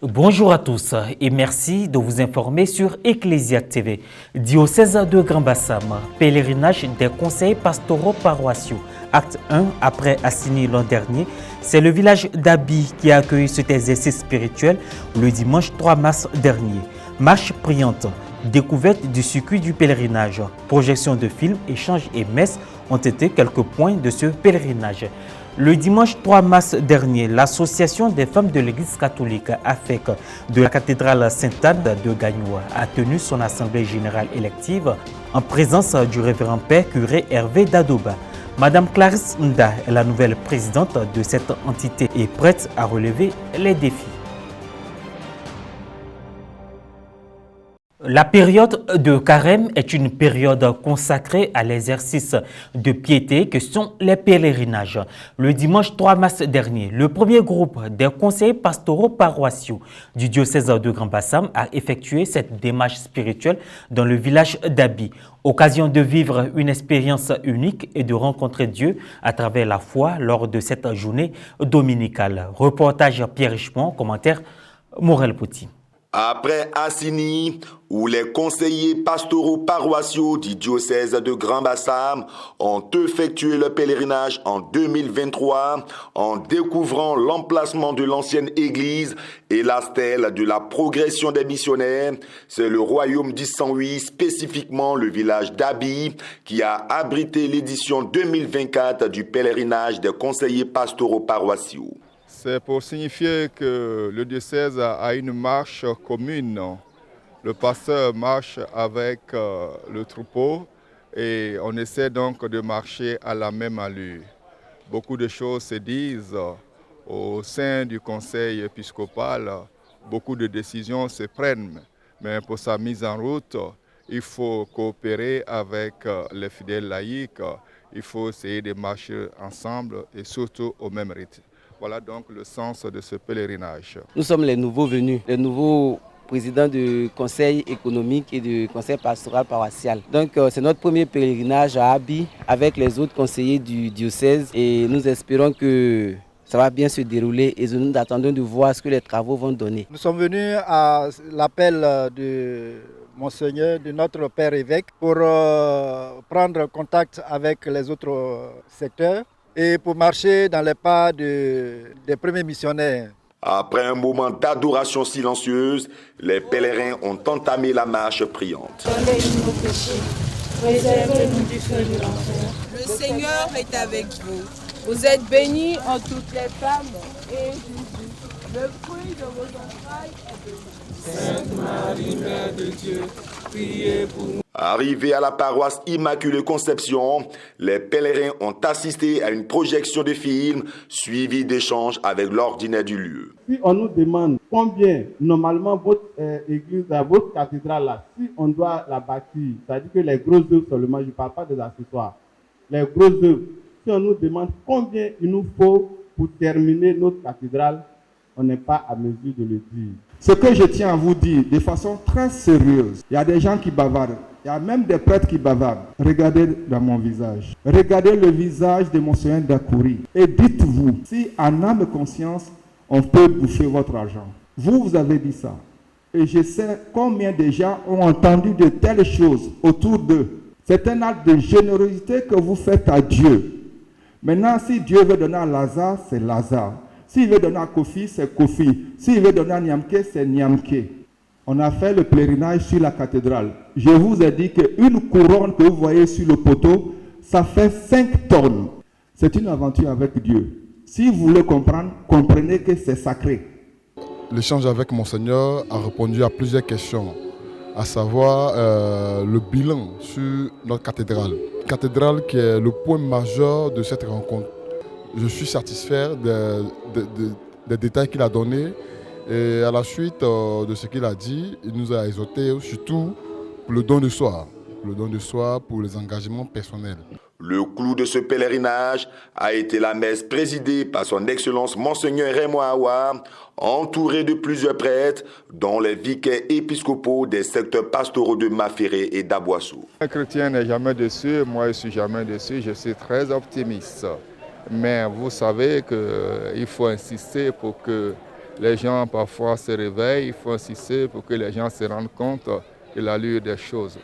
Bonjour à tous et merci de vous informer sur Ecclesia TV. Diocèse de Grand Bassam, pèlerinage des conseils pastoraux paroissiaux. Acte 1, après Assini l'an dernier, c'est le village d'Abi qui a accueilli cet exercice spirituel le dimanche 3 mars dernier. Marche priante, découverte du circuit du pèlerinage, projection de films, échanges et messes ont été quelques points de ce pèlerinage. Le dimanche 3 mars dernier, l'Association des femmes de l'Église catholique AFEC de la cathédrale Sainte-Anne de Gagnoua a tenu son assemblée générale élective en présence du révérend père curé Hervé Dadoba. Madame Clarisse Nda est la nouvelle présidente de cette entité et prête à relever les défis. La période de carême est une période consacrée à l'exercice de piété que sont les pèlerinages. Le dimanche 3 mars dernier, le premier groupe des conseillers pastoraux paroissiaux du diocèse de Grand Bassam a effectué cette démarche spirituelle dans le village d'Abi. Occasion de vivre une expérience unique et de rencontrer Dieu à travers la foi lors de cette journée dominicale. Reportage Pierre Richemont, commentaire Morel Pouty. Après Assini, où les conseillers pastoraux paroissiaux du diocèse de Grand Bassam ont effectué le pèlerinage en 2023 en découvrant l'emplacement de l'ancienne église et la stèle de la progression des missionnaires, c'est le royaume d'Issanui, spécifiquement le village d'Abi, qui a abrité l'édition 2024 du pèlerinage des conseillers pastoraux paroissiaux. C'est pour signifier que le diocèse a une marche commune. Le pasteur marche avec le troupeau et on essaie donc de marcher à la même allure. Beaucoup de choses se disent au sein du conseil épiscopal, beaucoup de décisions se prennent, mais pour sa mise en route, il faut coopérer avec les fidèles laïcs, il faut essayer de marcher ensemble et surtout au même rythme. Voilà donc le sens de ce pèlerinage. Nous sommes les nouveaux venus, les nouveaux présidents du conseil économique et du conseil pastoral paroissial. Donc c'est notre premier pèlerinage à Abi avec les autres conseillers du diocèse et nous espérons que ça va bien se dérouler et nous attendons de voir ce que les travaux vont donner. Nous sommes venus à l'appel de Monseigneur, de notre Père évêque, pour prendre contact avec les autres secteurs et pour marcher dans les pas des premiers missionnaires. Après un moment d'adoration silencieuse, les pèlerins ont entamé la marche priante. Pardonnez-nous nos péchés, préservez-nous du feu de l'enfer. Le Seigneur est avec vous. Vous êtes bénie en toutes les femmes et Jésus, le fruit de vos entrailles, est béni. Sainte Marie, Mère de Dieu, priez pour nous. Arrivés à la paroisse Immaculée Conception, les pèlerins ont assisté à une projection de films suivie d'échanges avec l'ordinaire du lieu. Si on nous demande combien, normalement, votre église, votre cathédrale, là, si on doit la bâtir, c'est-à-dire que les grosses œuvres seulement, je ne parle pas des accessoires, les grosses œuvres, si on nous demande combien il nous faut pour terminer notre cathédrale, on n'est pas à mesure de le dire. Ce que je tiens à vous dire de façon très sérieuse, il y a des gens qui bavardent, il y a même des prêtres qui bavardent. Regardez dans mon visage. Regardez le visage de Monseigneur Dakouri. Et dites-vous, si en âme et conscience, on peut bouffer votre argent. Vous avez dit ça. Et je sais combien de gens ont entendu de telles choses autour d'eux. C'est un acte de générosité que vous faites à Dieu. Maintenant, si Dieu veut donner à Lazare, c'est Lazare. S'il veut donner à Kofi, c'est Kofi. S'il veut donner à Niamke, c'est Niamke. On a fait le pèlerinage sur la cathédrale. Je vous ai dit qu'une couronne que vous voyez sur le poteau, ça fait 5 tonnes. C'est une aventure avec Dieu. Si vous voulez comprendre, comprenez que c'est sacré. L'échange avec Monseigneur a répondu à plusieurs questions, à savoir le bilan sur notre cathédrale. Cathédrale qui est le point majeur de cette rencontre. Je suis satisfait des détails qu'il a donnés et à la suite de ce qu'il a dit, il nous a exhorté surtout pour le don de soi pour les engagements personnels. Le clou de ce pèlerinage a été la messe présidée par son Excellence Monseigneur Raymond Awa, entouré de plusieurs prêtres, dont les vicaires épiscopaux des secteurs pastoraux de Maféré et d'Aboissou. Un chrétien n'est jamais déçu, moi je ne suis jamais déçu, je suis très optimiste. Mais vous savez qu'il faut insister pour que Les gens parfois se réveillent, il faut insister pour que les gens se rendent compte de l'allure des choses.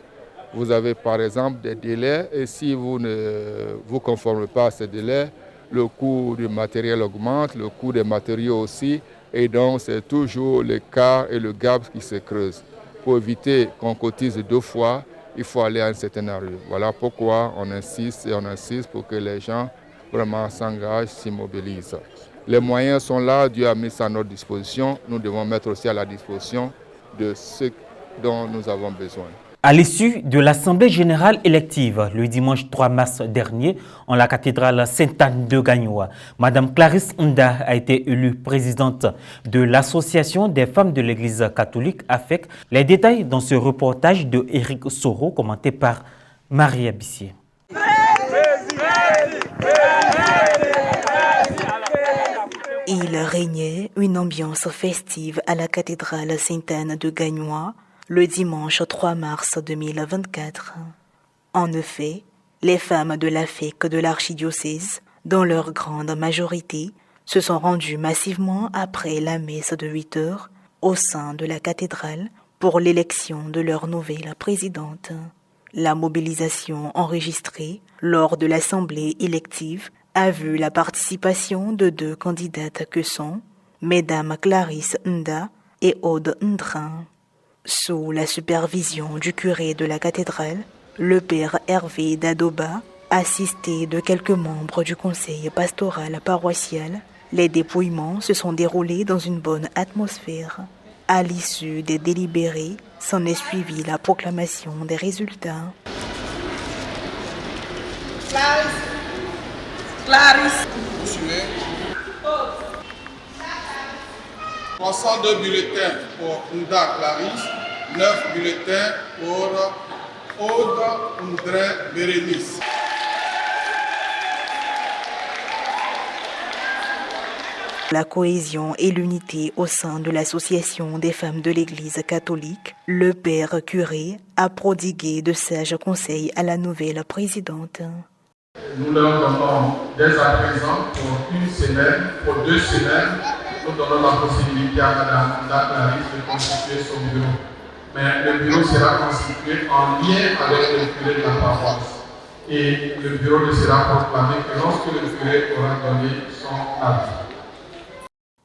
Vous avez par exemple des délais et si vous ne vous conformez pas à ces délais, le coût du matériel augmente, le coût des matériaux aussi, et donc c'est toujours l'écart et le gap qui se creusent. Pour éviter qu'on cotise 2 fois, il faut aller à un certain allure. Voilà pourquoi on insiste et on insiste pour que les gens vraiment s'engagent, s'immobilisent. Les moyens sont là, Dieu a mis ça à notre disposition. Nous devons mettre aussi à la disposition de ce dont nous avons besoin. À l'issue de l'Assemblée générale élective, le dimanche 3 mars dernier, en la cathédrale Sainte-Anne de Gagnoa, Mme Clarisse Nda a été élue présidente de l'Association des femmes de l'Église catholique AFEC. Les détails dans ce reportage de Éric Soro, commenté par Maria Bissier. Il régnait une ambiance festive à la cathédrale Sainte-Anne de Gagnoa le dimanche 3 mars 2024. En effet, les femmes de l'AFEC de l'archidiocèse, dans leur grande majorité, se sont rendues massivement après la messe de 8 heures au sein de la cathédrale pour l'élection de leur nouvelle présidente. La mobilisation enregistrée lors de l'assemblée élective a vu la participation de 2 candidates que sont Mesdames Clarisse Nda et Aude Ndrin. Sous la supervision du curé de la cathédrale, le père Hervé Dadoba, assisté de quelques membres du conseil pastoral paroissial, les dépouillements se sont déroulés dans une bonne atmosphère. À l'issue des délibérés, s'en est suivie la proclamation des résultats. Clarisse. 302 bulletins pour Nda Clarisse, 9 bulletins pour Aude Ndrin Bérénice. La cohésion et l'unité au sein de l'Association des femmes de l'Église catholique, le père curé a prodigué de sages conseils à la nouvelle présidente. Nous leur donnons dès à présent pour 1 semaine, pour 2 semaines, nous donnons la possibilité à Mme Nda Clarisse de constituer son bureau. Mais le bureau sera constitué en lien avec le curé de la paroisse. Et le bureau ne sera proclamé que lorsque le curé aura donné son avis.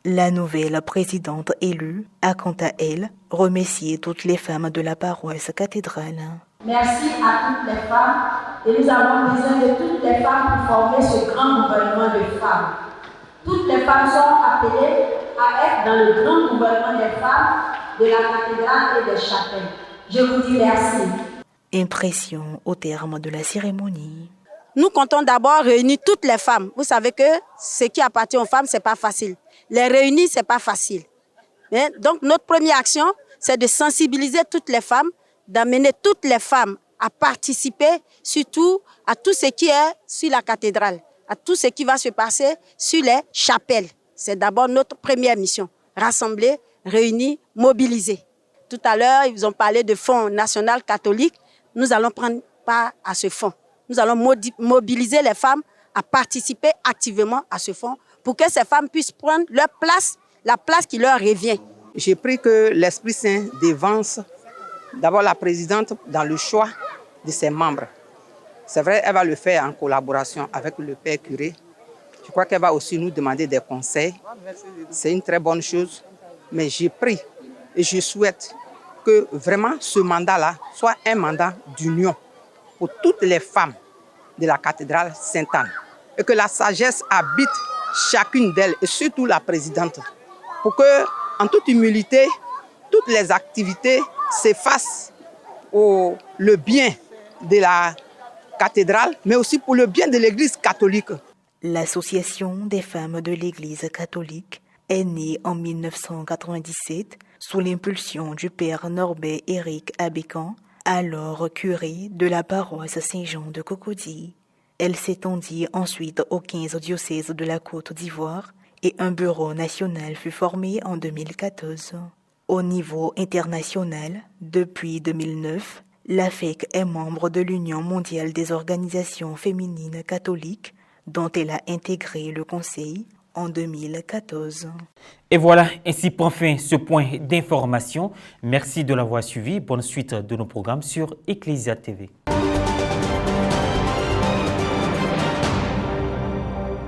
La nouvelle présidente élue a quant à elle remercié toutes les femmes de la paroisse cathédrale. Merci à toutes les femmes et nous avons besoin de toutes les femmes pour former ce grand gouvernement de femmes. Toutes les femmes sont appelées à être dans le grand gouvernement des femmes de la cathédrale et des chapelles. Je vous dis merci. Impression au terme de la cérémonie. Nous comptons d'abord réunir toutes les femmes. Vous savez que ce qui appartient aux femmes, ce n'est pas facile. Les réunir, ce n'est pas facile. Mais donc notre première action, c'est de sensibiliser toutes les femmes, d'amener toutes les femmes à participer surtout à tout ce qui est sur la cathédrale, à tout ce qui va se passer sur les chapelles. C'est d'abord notre première mission. Rassembler, réunir, mobiliser. Tout à l'heure, ils ont parlé de Fonds national catholique. Nous allons prendre part à ce fonds. Nous allons mobiliser les femmes à participer activement à ce fonds pour que ces femmes puissent prendre leur place, la place qui leur revient. J'ai pris que l'Esprit Saint dévance d'abord la présidente dans le choix de ses membres. C'est vrai, elle va le faire en collaboration avec le père curé. Je crois qu'elle va aussi nous demander des conseils. C'est une très bonne chose. Mais j'ai pris et je souhaite que vraiment ce mandat-là soit un mandat d'union pour toutes les femmes de la cathédrale Sainte-Anne. Et que la sagesse habite chacune d'elles, et surtout la présidente, pour que, en toute humilité, toutes les activités s'effacent pour le bien de la cathédrale, mais aussi pour le bien de l'Église catholique. L'Association des femmes de l'Église catholique est née en 1997 sous l'impulsion du père Norbert Éric Abécan, alors curé de la paroisse Saint-Jean de Cocody. Elle s'étendit ensuite aux 15 diocèses de la Côte d'Ivoire et un bureau national fut formé en 2014. Au niveau international, depuis 2009, l'AFEC est membre de l'Union mondiale des organisations féminines catholiques, dont elle a intégré le conseil en 2014. Et voilà, ainsi prend fin ce point d'information. Merci de l'avoir suivi. Bonne suite de nos programmes sur Ecclesia TV.